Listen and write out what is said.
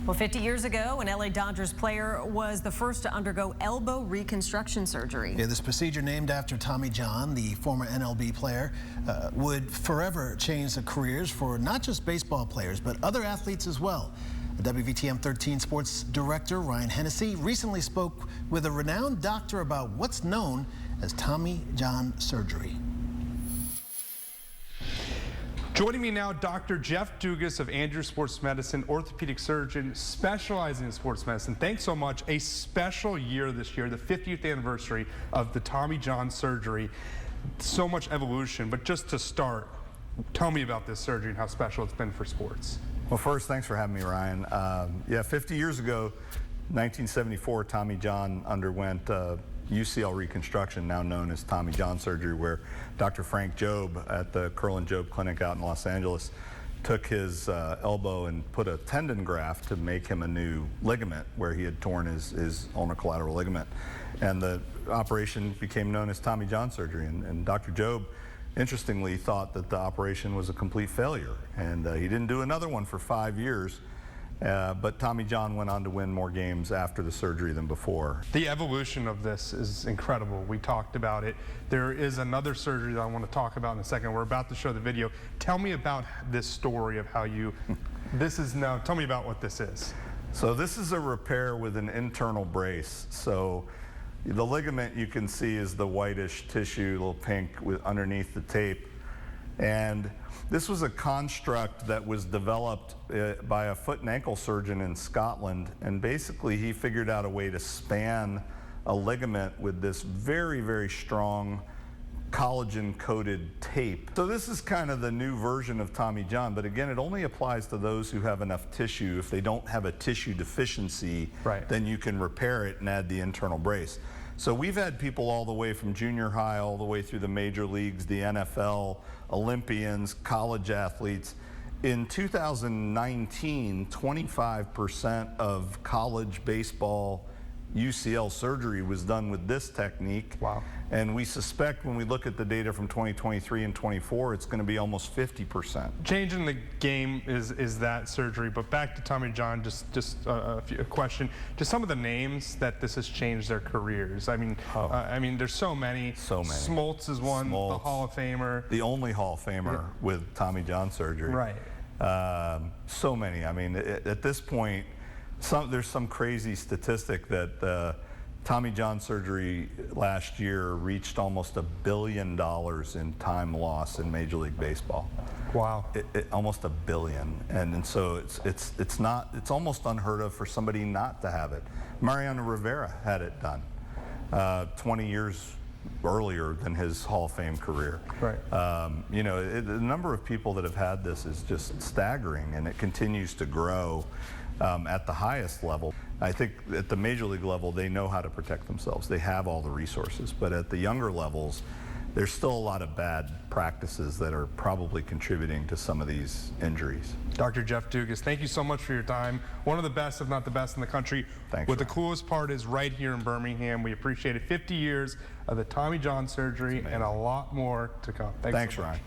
Well, 50 years ago, an LA Dodgers player was the first to undergo elbow reconstruction surgery. Yeah, this procedure, named after Tommy John, the former MLB player, would forever change the careers for not just baseball players, but other athletes as well. WVTM 13 sports director Ryan Hennessy recently spoke with a renowned doctor about what's known as Tommy John surgery. Joining me now, Dr. Jeff Dugas of Andrews Sports Medicine, orthopedic surgeon specializing in sports medicine. Thanks so much. A special year this year, the 50th anniversary of the Tommy John surgery. So much evolution, but just to start, tell me about this surgery and how special it's been for sports. Well, first, thanks for having me, Ryan. Yeah, 50 years ago, 1974, Tommy John underwent UCL reconstruction, now known as Tommy John surgery, where Dr. Frank Jobe at the Jobe Clinic out in Los Angeles took his elbow and put a tendon graft to make him a new ligament where he had torn his ulnar collateral ligament. And the operation became known as Tommy John surgery. And Dr. Jobe, interestingly, thought that the operation was a complete failure. And he didn't do another one for 5 years. But Tommy John went on to win more games after the surgery than before. The evolution of this is incredible. We talked about it. There is another surgery that I want to talk about in a second. We're about to show the video. Tell me about this story of how you, tell me about what this is. So this is a repair with an internal brace. So the ligament you can see is the whitish tissue, a little pink underneath the tape. And this was a construct that was developed by a foot and ankle surgeon in Scotland, and basically he figured out a way to span a ligament with this very, very strong collagen-coated tape. So this is kind of the new version of Tommy John, but again, it only applies to those who have enough tissue. If they don't have a tissue deficiency, then you can repair it and add the internal brace. So we've had people all the way from junior high all the way through the major leagues, the NFL, Olympians, college athletes. In 2019, 25% of college baseball UCL surgery was done with this technique. Wow. And we suspect when we look at the data from 2023 and 24, it's going to be almost 50%. Changing the game is that surgery, but back to Tommy John, just a question. Just some of the names that this has changed their careers. I mean, there's so many. So many. Smoltz is one, the Hall of Famer. The only Hall of Famer with Tommy John surgery. Right. So many. I mean, at this point, there's some crazy statistic that Tommy John surgery last year reached almost $1 billion in time loss in Major League Baseball. Wow. Almost $1 billion, and so it's almost unheard of for somebody not to have it. Mariano Rivera had it done 20 years earlier than his Hall of Fame career. Right. You know, the number of people that have had this is just staggering, and it continues to grow. At the highest level, I think at the major league level, they know how to protect themselves. They have all the resources, but at the younger levels, there's still a lot of bad practices that are probably contributing to some of these injuries. Dr. Jeff Dugas, thank you so much for your time. One of the best, if not the best in the country. Thanks. What the coolest part is right here in Birmingham. We appreciate it. 50 years of the Tommy John surgery and a lot more to come. Thanks, Ryan.